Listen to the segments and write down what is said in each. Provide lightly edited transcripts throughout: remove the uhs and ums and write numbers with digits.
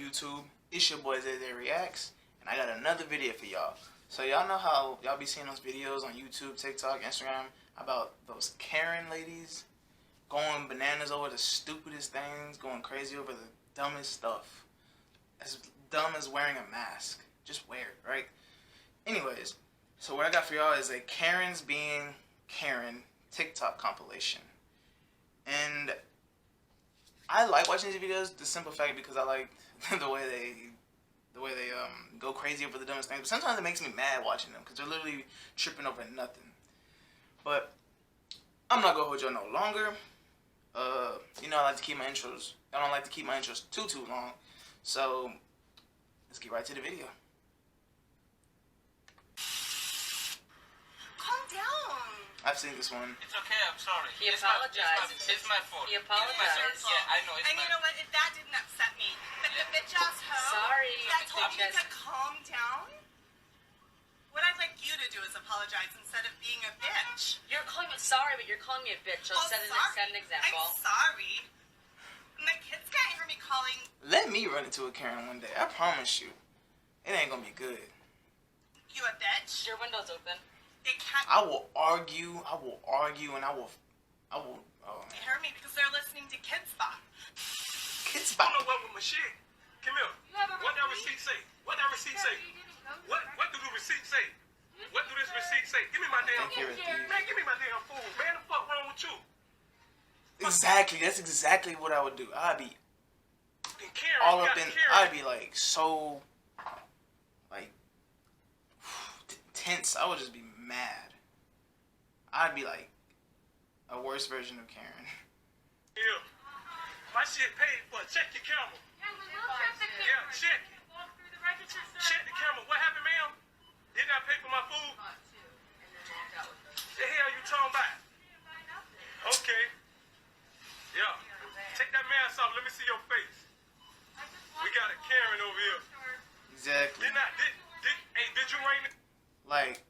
YouTube? It's your boy Zay Reacts, and I got another video for y'all. So y'all know how y'all be seeing those videos on YouTube, TikTok, Instagram about those Karen ladies going bananas over the stupidest things, going crazy over the dumbest stuff. As dumb as wearing a mask. Just wear it, right? Anyways, so what I got for y'all is a Karen's Being Karen TikTok compilation. And I like watching these videos, the simple fact because I like the way they go crazy over the dumbest things. But sometimes it makes me mad watching them because they're literally tripping over nothing. But I'm not gonna hold y'all no longer. You know I like to keep my intros. I don't like to keep my intros too long. So let's get right to the video. Calm down. I've seen this one. It's okay, I'm sorry. He apologized. It's my fault. He apologized. Yeah, I know. It's And you know what? That didn't upset me. But the bitch ass hoe Sorry. that told me to calm down. What I'd like you to do is apologize instead of being a bitch. You're calling me sorry, but you're calling me a bitch. So set an example. I'm sorry. My kids can't hear me calling. Let me run into a Karen one day. I promise you. It ain't gonna be good. You a bitch? Your window's open. They can't I will argue, and I will hear me because they're listening to Kids Bop. Kids I Bop. don't know what with my shit. Come here. What that receipt say? What that receipt say? What do the receipt say? What do this receipt say? Give me my damn You're a food. thief. Man, give me my damn food. Man, the fuck wrong with you? Exactly, that's exactly what I would do. I'd be And Karen, all you up got in, Karen. I'd be like so, like, tense. I would just be mad. I'd be like a worse version of Karen. Yeah. My shit paid for. Check your camera. Yeah, check it. Check the camera. What happened, ma'am? Didn't I pay for my food? The hell you talking about? Okay. Yeah. Take that mask off. Let me see your face. We got a Karen over here. Exactly. Did you ring Like,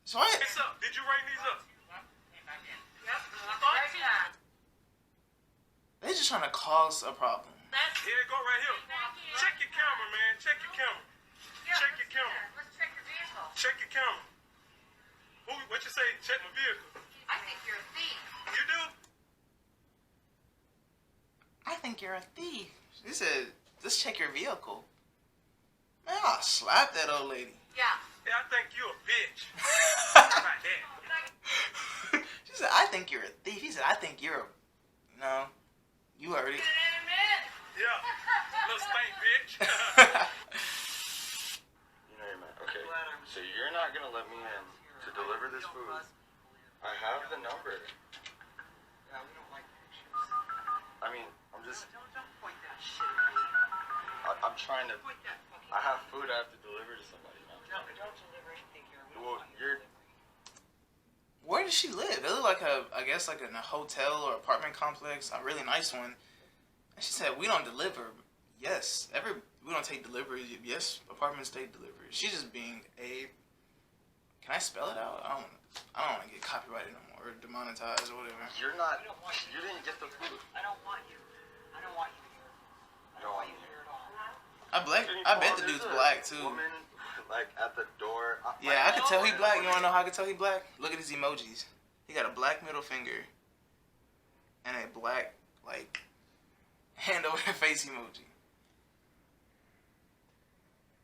so I, this up? Did you ring these up? they're just trying to cause a problem. Here it go right here. Check your camera, man. Check your camera. Check your camera. Let's check your vehicle. Check your camera. What you say? Check my vehicle. I think you're a thief. You do? I think you're a thief. He said, let's check your vehicle. Man, I'll slap that old lady. Yeah. Yeah, I think you a bitch. How about that? She said, I think you're a thief. He said, I think you're a... No. You already... Yeah. Little spank bitch. You know you're mad. Okay. So you're not gonna let me in to deliver this food. I have the number. Yeah, we don't like pictures. I mean, I'm just. Don't point that shit at me. I'm trying to. Point that fucking. I have food I have to deliver to somebody now. No, don't deliver anything here. We don't Well, want you're. Where does she live? It looked like I guess like in a hotel or apartment complex, a really nice one. And she said, we don't deliver. Yes, we don't take deliveries. Yes, apartments take deliveries. She's just being a... Can I spell it out? I don't want to get copyrighted no more or demonetized or whatever. You're not. We don't want You didn't get the food. I don't want you. I don't want you here. I don't want you here at all. I bet the dude's black too. Woman, like at the door. Yeah, I could tell he black. You wanna know how I could tell he black? Look at his emojis. He got a black middle finger and a black like hand over the face emoji.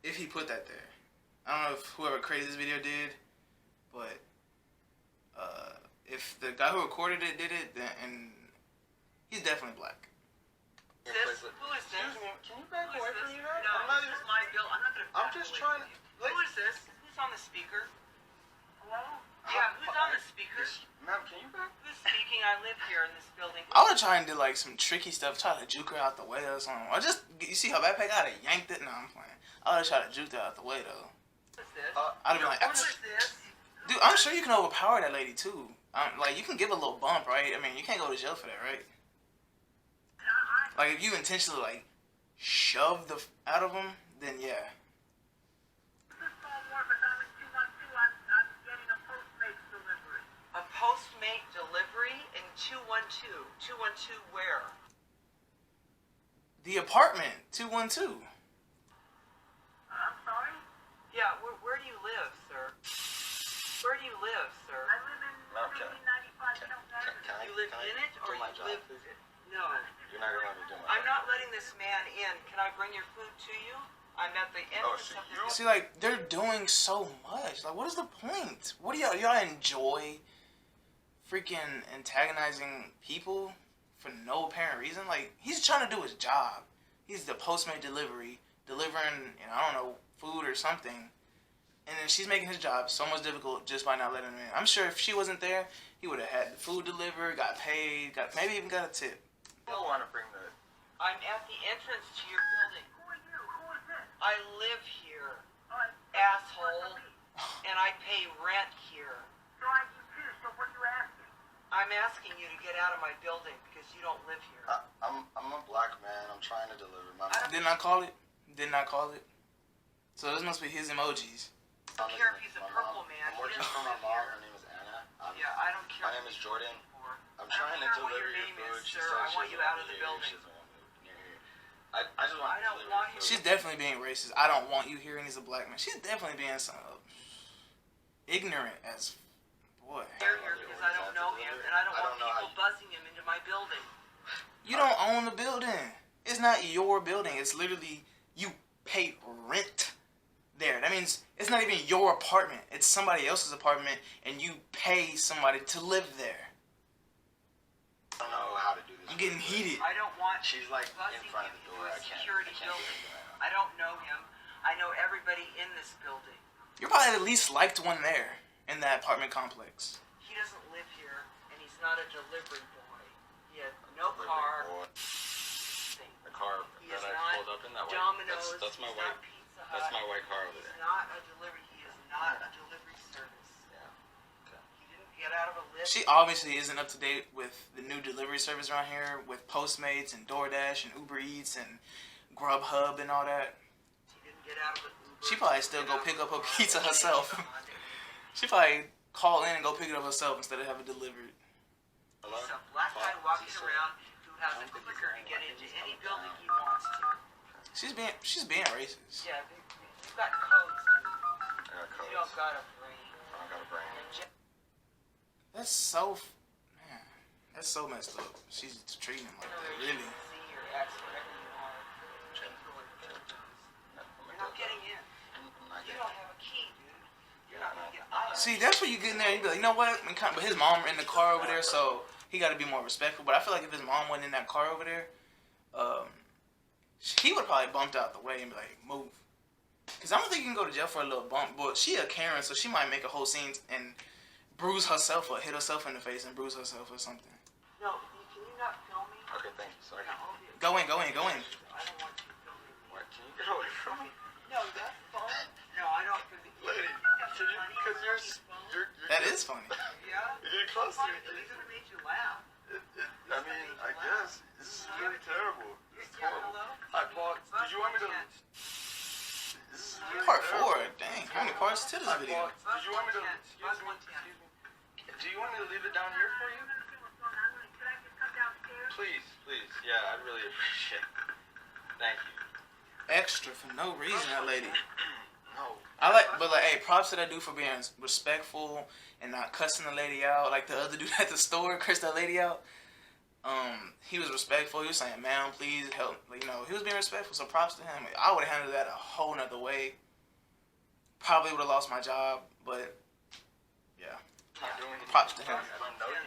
If he put that there, I don't know if whoever created this video did, but if the guy who recorded it did it, then and he's definitely black. Who is this? Excuse me. Can you back away from me now? No, I'm not this even. is my bill. I'm not gonna. I'm just trying to. Who is this? Who's on the speaker? Hello? Yeah, who's on the speaker? Ma'am, can you back? Who's speaking? I live here in this building. I would try and do like some tricky stuff, try to juke her out the way or something. Or just, you see her backpack? I'd have yanked it. No, I'm playing. I would have tried to juke her out the way though. Who is this? I'd have been like, Who is this? dude, I'm sure you can overpower that lady too. Like, you can give a little bump, right? I mean, you can't go to jail for that, right? Like, if you intentionally, like, shove the out of them, then yeah. A Postmate delivery in 212. 212 where? The apartment, 212. I'm sorry? Yeah, where do you live, sir? Where do you live, sir? I live in Okay. 95 Can You live in it, or do my you job, live? please? No. You're not gonna let me do my I'm job. not letting this man in. Can I bring your food to you? I'm at the entrance so of you- the... See, like, they're doing so much. Like, what is the point? What do y'all enjoy freaking antagonizing people for no apparent reason? Like, he's trying to do his job. He's the Postmate delivery, delivering, I don't know, food or something. And then she's making his job so much difficult just by not letting him in. I'm sure if she wasn't there, he would have had the food delivered, got paid, maybe even got a tip. I don't want to bring the. I'm at the entrance to your building. Who are you? Who is this? I live here, Oh, asshole, and I pay rent here. So I do too. So what are you asking? I'm asking you to get out of my building because you don't live here. I'm a black man. I'm trying to deliver my. Didn't I call it? Didn't I call it? So this must be his emojis. I don't care if he's a purple man. I'm He working doesn't for my live mom. here. Her name is Anna. Yeah, I don't care. My name is Jordan. I'm I trying don't to care what deliver your your name food. is, She sir. said I she want you doesn't out of the near building. She doesn't want me near here. I just want I to don't deliver want your you. food. She's definitely being racist. I don't want you here, and he's a black man. She's definitely being some ignorant as boy. Here because I don't know him, and I don't want people buzzing him into my building. You don't own the building. It's not your building. It's literally you pay rent there. That means it's not even your apartment. It's somebody else's apartment, and you pay somebody to live there. I don't know how to do this. I'm getting heated. I don't want She's like buzzing in front of him the door. into a I can't. security building. I don't know him. I know everybody in this building. You're probably the least liked one there in that apartment complex. He doesn't live here, and he's not a delivery boy. He has no car. The car He that is I not pulled up in that white. Domino's. That's my he's white. not Pizza Hut. That's my white car over He's there. not a delivery. He is not a delivery service. Yeah. Okay. He didn't get out of a lift. She obviously isn't up to date with the new delivery service around here with Postmates and DoorDash and Uber Eats and Grubhub and all that. He didn't get out of an Uber. She probably still go pick up her pizza herself. She probably call in and go pick it up herself instead of have it delivered. Hello? He's a black guy walking around who has a clicker to get into any building he wants to. She's being racist. Yeah, you've got codes, dude. I got codes. You don't got a brain. I don't got a brain. That's so that's so messed up. She's treating him like that. Really. See your ex, whatever you are. You're not getting in. You don't have a key, dude. You're not gonna get out. See, that's where you get in there. You be like, you know what? But his mom in the car over there, so he got to be more respectful. But I feel like if his mom wasn't in that car over there, he would probably bumped out the way and be like, move. Because I don't think you can go to jail for a little bump. But she a Karen, so she might make a whole scene and bruise herself or hit herself in the face and bruise herself or something. No, can you not film me? Okay, thank you. Sorry. No, I'll be- Go in. I don't want you filming me. What? Can you get away from me? No, that's fine. No, I don't. Lady, because you're That is funny. Yeah? You're getting close to me. At least it made you laugh. I mean, I guess. This is really terrible. This is Yeah, horrible. hello? Hi, Paul. Did you want me to... This is really Part terrible. 4. Dang, how many parts to this Hi, video? Paul. Did you want me to... Buzz Excuse me. 110. Do you want me to leave it down here for you? Could I just come downstairs? Please, please. Yeah, I'd really appreciate it. Thank you. Extra for no reason, that lady. No. But hey, props to that dude for being respectful and not cussing the lady out like the other dude at the store cursed that lady out. He was respectful. He was saying, "Ma'am, please help." Like, he was being respectful. So props to him. I would have handled that a whole nother way. Probably would have lost my job, but yeah, props to him. I don't know you.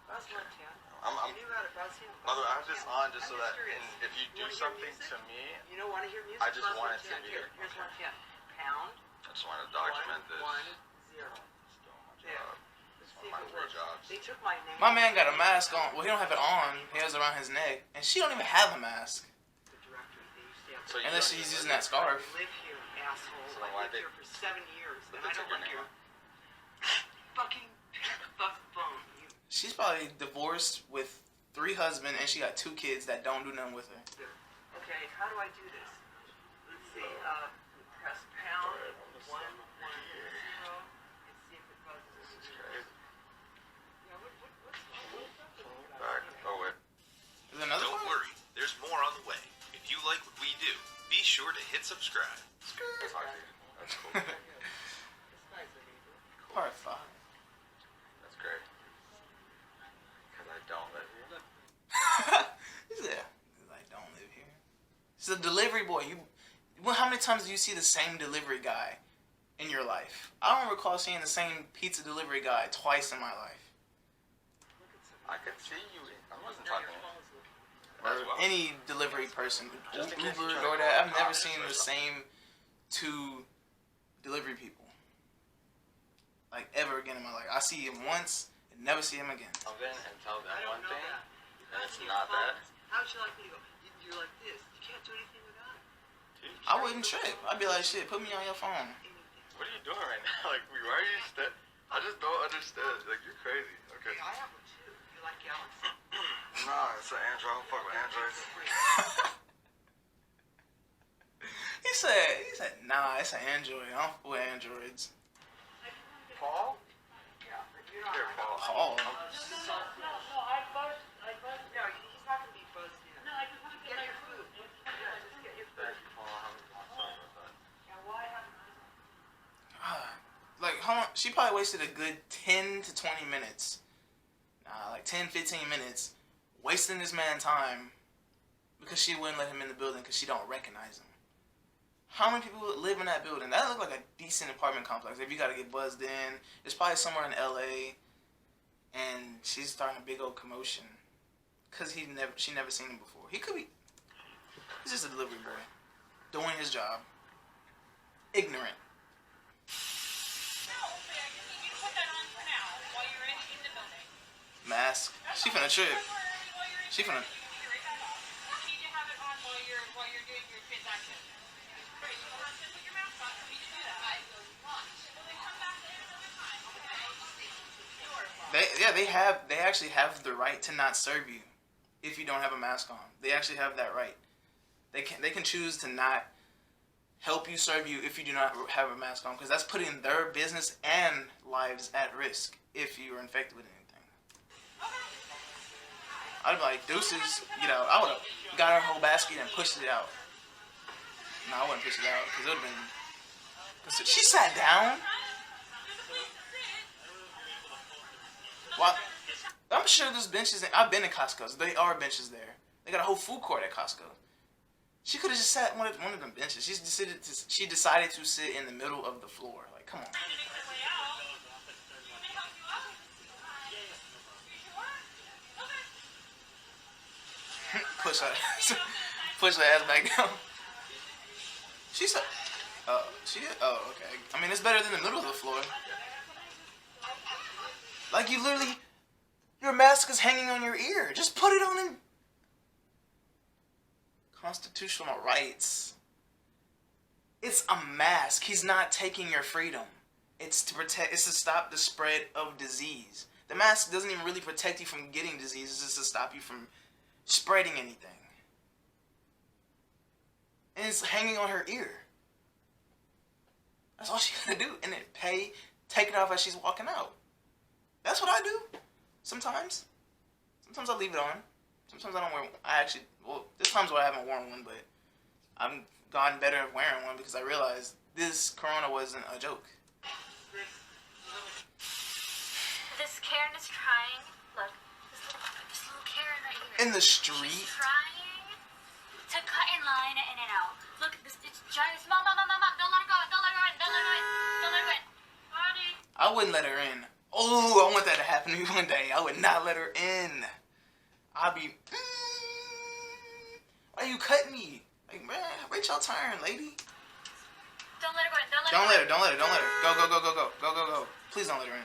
Buzz 110. I'm You knew how to buzz him. By the way, I have this on just so I'm that serious. if you do wanna hear something music? to me, You don't want to hear music? I just Buzz want it to 110. be- Here's okay. 110. Pound. I just want to document this. 110. Still my There. job. Let's One see of my if it real works. jobs. They took my name. My man got a mask on. Well, he don't have it on. He has it around his neck, and she don't even have a mask The directory. They used to have So you unless don't she's even using that scarf. I live here, asshole. So I why lived they- here for 7 years, But and they I took don't your want name your fucking fuck phone. You She's probably divorced with 3 husbands, and she got 2 kids that don't do nothing with her. Okay, how do I do this? Let's see. Press pound 110. Let's see if it buzzes. Yeah, what's Back. Oh, wait. Is there another Don't one? worry, there's more on the way. be sure to hit subscribe. That's cool. Part 5. That's great. Because I don't live here. He said, I don't live here. He's a delivery boy. How many times do you see the same delivery guy in your life? I don't recall seeing the same pizza delivery guy twice in my life. I could see you. I wasn't talking. Or any delivery person. Uber, DoorDash. I've never seen the same 2 delivery people. Like, ever again in my life. I see him once and never see him again. Come in and tell them I don't one know thing, that. and it's not that. How would you like me to go? You're like this. You can't do anything without it. Dude, I wouldn't trip. I'd be like, shit, put me on your phone. what are you doing right now? Like, why are you I just don't understand. Like, you're crazy. Okay. Hey, I have one too. You like Galaxy? Nah, it's an Android. I don't fuck with Androids. He said, nah, it's an Android. I don't fuck with Androids. Paul? Yeah, but you're not. Here, Paul. Paul. No, he's not gonna be buzzed in. No, I just want to get your food. Yeah, just get your food. Thank you, Paul. I'm sorry about that. And why haven't Like, how long? She probably wasted a good 10 to 20 minutes. Nah, like 10, 15 minutes. Wasting this man time. Because she wouldn't let him in the building because she don't recognize him. How many people live in that building? That looked like a decent apartment complex. If you gotta get buzzed in, it's probably somewhere in LA. And she's starting a big old commotion. Because she never seen him before. He could be... He's just a delivery boy. Doing his job. Ignorant. Mask. She finna trip. She finna... They actually have the right to not serve you if you don't have a mask on. They actually have that right. They can choose to not help you serve you if you do not have a mask on, because that's putting their business and lives at risk if you are infected with anything. I'd be like, deuces, get out. I would have got her whole basket and pushed it out. No, I wouldn't push it out because it would have been... Cause she sat down. Well, I'm sure there's benches. I've been to Costco's. There are benches there. They got a whole food court at Costco. She could have just sat one of them benches. She decided to sit in the middle of the floor. Like, come on. Push her ass back down. She said, oh, okay. I mean, it's better than the middle of the floor. Like, you literally, your mask is hanging on your ear. Just put it on in. Constitutional rights. It's a mask. He's not taking your freedom. It's to stop the spread of disease. The mask doesn't even really protect you from getting disease. It's just to stop you from spreading anything. And it's hanging on her ear. That's all she gotta do. And then take it off as she's walking out. That's what I do. Sometimes. Sometimes I leave it on. Sometimes I don't wear one. There's times where I haven't worn one, but I've gotten better at wearing one because I realized this corona wasn't a joke. This Karen is trying. Look, this little Karen right here. In the street? She's trying to cut in line in and out. Look, it's giant. Mom, don't let her go. Don't let her in. Don't let her in. Don't let her in. Marty. I wouldn't let her in. Oh, I want that to happen to me one day. I would not let her in. I'd be, why you cut me? Like, man, wait your turn, lady. Don't let her go in. Don't let her. Don't let her. Go. Please don't let her in.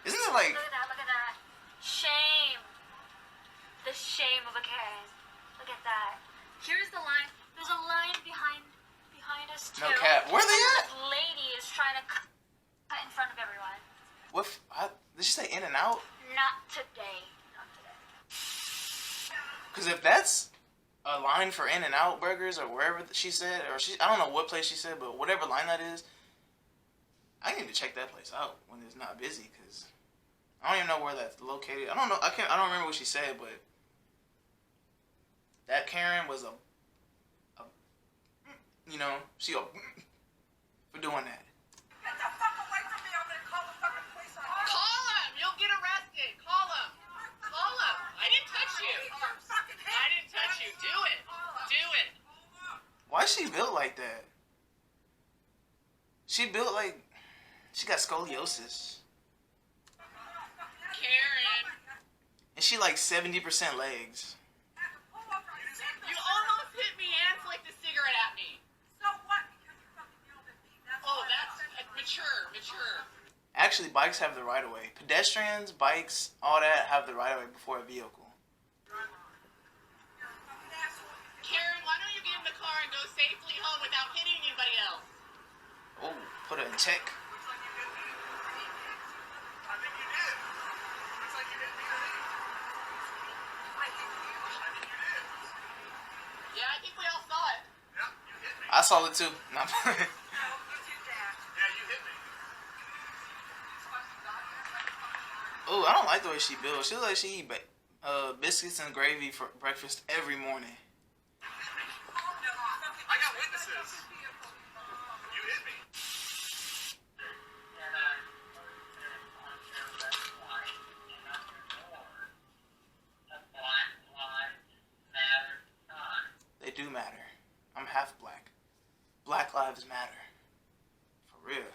Isn't it like... Look at that. Shame. The shame of a Karen. Look at that. Here's the line. There's a line behind us too. No cap. Where they at? This lady is trying to cut in front of everyone. Did she say In and Out? Not today. Because if that's a line for In and Out burgers or wherever she said, I don't know what place she said, but whatever line that is, I need to check that place out when it's not busy, because I don't even know where that's located. I don't know. I don't remember what she said, but that Karen was she for doing that. Get the fuck away from me! I'm gonna call the fucking police on you. Call him. You'll get arrested. Call him. Call him. I didn't touch you. I didn't touch you. Do it. Do it. Why is she built like that? She built like she got scoliosis. Karen. And she like 70% legs. You almost hit me and flicked a cigarette at me. So what? Because you fucking yelled at me. Oh, that's mature. Actually, bikes have the right of way. Pedestrians, bikes, all that have the right of way before a vehicle. Karen, why don't you get in the car and go safely home without hitting anybody else? Oh, put her in check. I think you did. Looks like you didn't mean to leave. I think you did. Yeah, I think we all saw it. Yeah, you hit me. I saw it too. No. Yeah, you hit me. Oh, I don't like the way she built. She looks like she eat biscuits and gravy for breakfast every morning. I got witnesses. You hit me. They do matter. I'm half black. Black lives matter. For real.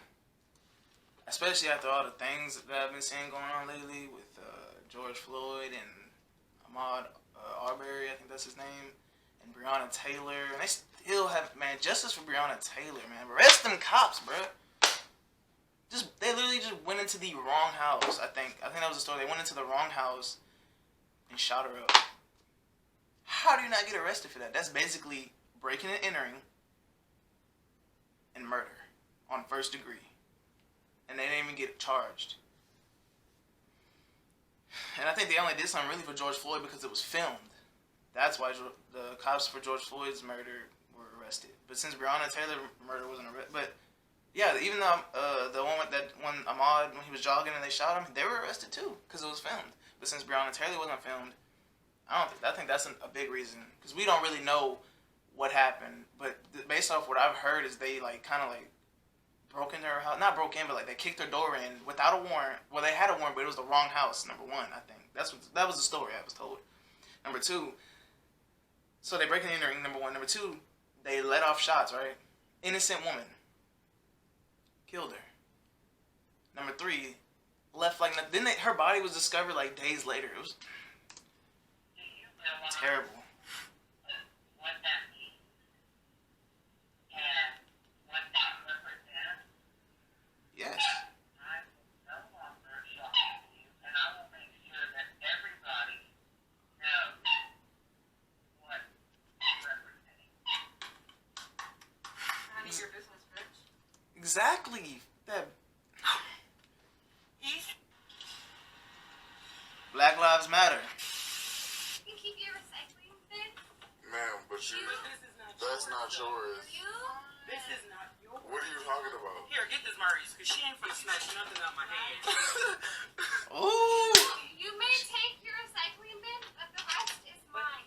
Especially after all the things that I've been seeing going on lately with George Floyd and Ahmaud Arbery, I think that's his name, and Breonna Taylor. And they still have, man, justice for Breonna Taylor, man. Arrest them cops, bro. They literally just went into the wrong house, I think. I think that was the story. They went into the wrong house and shot her up. How do you not get arrested for that? That's basically breaking and entering and murder on first degree. And they didn't even get charged. And I think they only did something really for George Floyd because it was filmed. That's why the cops for George Floyd's murder were arrested. But since Breonna Taylor murder wasn't arrested, but yeah, even though the one with that one Ahmaud, when he was jogging and they shot him, they were arrested too because it was filmed. But since Breonna Taylor wasn't filmed, I think that's a big reason because we don't really know what happened. But based off what I've heard, is they kind of broke into her house. Not broke in, but they kicked her door in without a warrant. Well, they had a warrant, but it was the wrong house. Number one, I think that was the story I was told. Number two, so they break and entering. Number one. Number two, they let off shots. Right, innocent woman. Killed her. Number three, left then her body was discovered days later. It was terrible. Yes. Your business, bitch. Exactly. That Black Lives Matter. You keep your recycling bin? Ma'am, but you, that's not yours. You? This is not yours. What are you talking about? Here, get this Maurice, because she ain't finna snatch nothing out my hand. Ooh. You may take your recycling bin, but the rest is mine.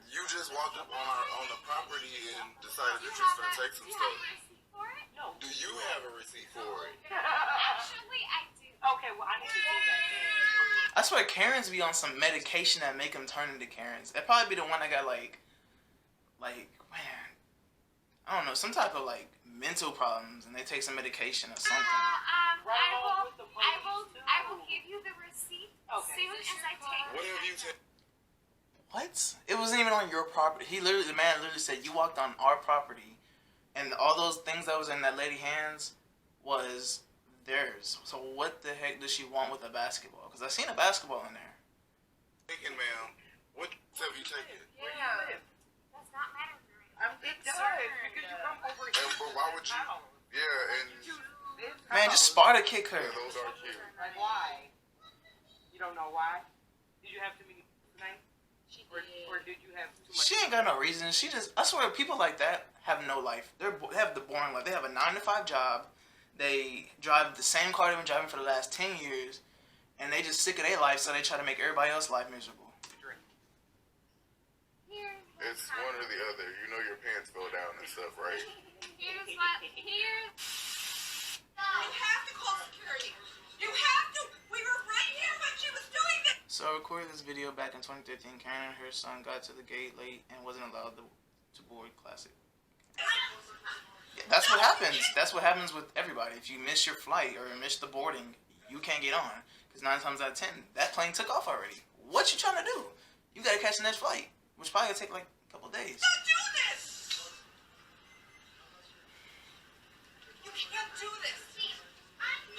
You just walked up on the property and decided You that you was have gonna take some you stuff. have a receipt for it? No. Do you have a receipt for it? Actually, I do. Okay, well, I need to do that then. I swear Karens be on some medication that make them turn into Karens. That'd probably be the one that got man, I don't know, some type of mental problems, and they take some medication or something. I will give you the receipt soon as I take What it. have you taken? What? It wasn't even on your property. The man literally said you walked on our property, and all those things that was in that lady's hands was theirs. So what the heck does she want with a basketball? Because I seen a basketball in there. Taken, ma'am. What have you taken? Where do you live? Does not matter for me. It does, because you come over here. But why would you? Yeah, and Man, just Sparta kick her. yeah, those are cute. Like, why? You don't know why? Did you have too many tonight? Or did you have too much? She ain't got no reason. I swear, people like that have no life. They have the boring life. They have a 9-to-5 job. They drive the same car they've been driving for the last 10 years. And they just sick of their life, so they try to make everybody else's life miserable. Drink. Here. It's one or the other. You know your pants fell down and stuff, right? Here's what. Here's. You have to call security. You have to. We were right here when she was doing this. So I recorded this video back in 2013. Karen and her son got to the gate late and wasn't allowed to board Classic. Yeah, that's what happens. That's what happens with everybody. If you miss your flight or miss the boarding, you can't get on. Because 9 times out of 10, that plane took off already. What you trying to do? You got to catch the next flight, which probably will take like a couple days. Don't do this. You can't do this.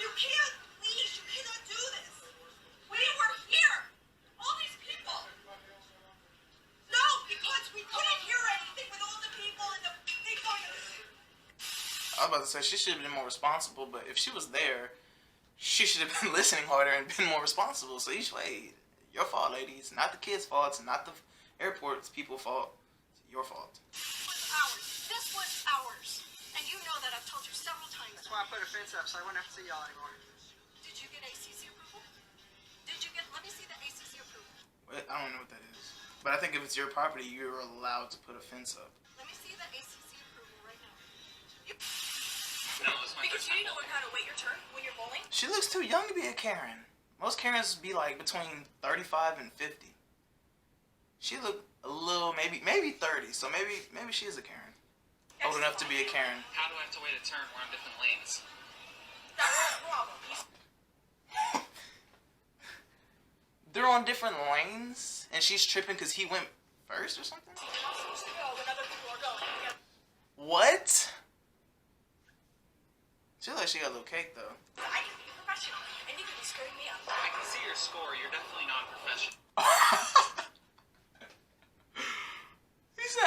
You can't leave. You cannot do this. We were here. All these people. No, because we couldn't hear anything with all the people and the thing going on. I was about to say she should have been more responsible, but if she was there, she should have been listening harder and been more responsible. So each way, your fault, ladies. Not the kids' fault. It's not the airport's people's fault. It's your fault. This was ours. And you know that I've told you several times. That's why I put a fence up, so I won't have to see y'all anymore. Did you get ACC approval? Let me see the ACC approval. I don't know what that is. But I think if it's your property, you're allowed to put a fence up. Let me see the ACC approval right now. No, it's my Because first you time need to learn how to wait your turn when you're bowling. She looks too young to be a Karen. Most Karens be like between 35 and 50. She looked a little, maybe 30. So maybe she is a Karen. Old enough to be a Karen. How do I have to wait a turn? We're on different lanes. That's the problem. They're on different lanes, and she's tripping because he went first or something? You're not supposed to go when other people are going. What? She looks like she got a little cake, though. I can be professional, and you can be screwing me up. I can see your score. You're definitely non-professional. He said,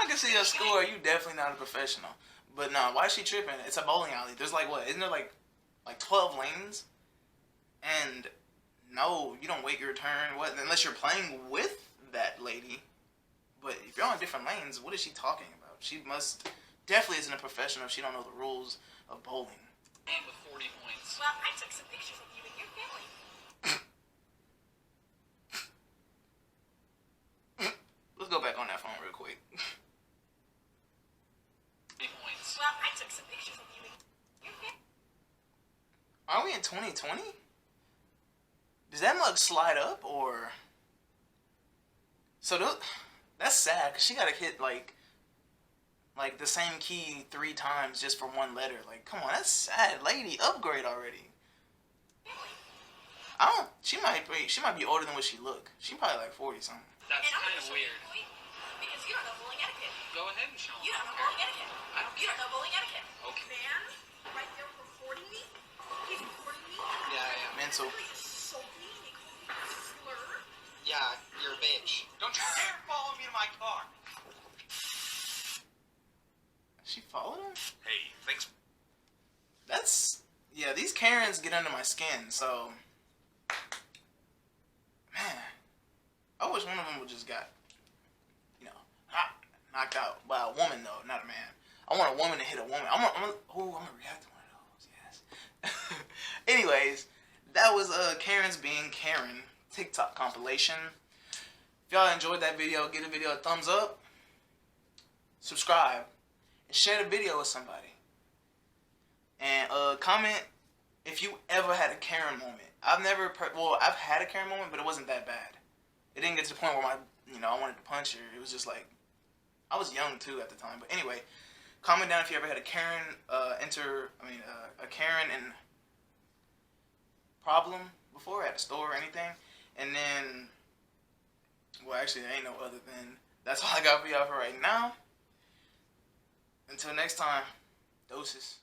I can see your score. You definitely not a professional. But no, why is she tripping? It's a bowling alley. There's like, what? Isn't there like 12 lanes? And no, you don't wait your turn. What? Unless you're playing with that lady. But if you're on different lanes, what is she talking about? She must definitely isn't a professional if she don't know the rules of bowling. And with 40 points. Well, I took some pictures of you and your family. Let's go back on that phone real quick. 40 points. Well, I took some pictures of you and your family. Are we in 2020? Does that mug slide up or? So that's sad because she gotta hit like the same key 3 times just for one letter. Like, come on, that's sad. Lady, upgrade already. She might be older than what she look. She probably like 40 something. That's And I'm kind gonna of show you weird. a point, because you don't know bowling etiquette. Go ahead and show me. You don't know bowling etiquette. I don't You don't know bowling etiquette. Okay. Man, right there recording me. He's recording me. Yeah, yeah. Mental. He insulted me and he called me a slur. Yeah, you're a bitch. Don't you dare follow me to my car. She followed him? Hey, thanks. Yeah, these Karens get under my skin, so man, I wish one of them would just got, knocked out by a woman though, not a man. I want a woman to hit a woman. I'm gonna react to one of those, yes. Anyways, that was Karen's Being Karen TikTok compilation. If y'all enjoyed that video, give the video a thumbs up, subscribe, and share the video with somebody. And comment if you ever had a Karen moment. I've had a Karen moment, but it wasn't that bad. It didn't get to the point where I wanted to punch her. It was just like, I was young too at the time. But anyway, comment down if you ever had a Karen a Karen and problem before at a store or anything. And then, well, actually, there ain't no other than, that's all I got for y'all for right now. Until next time, doses.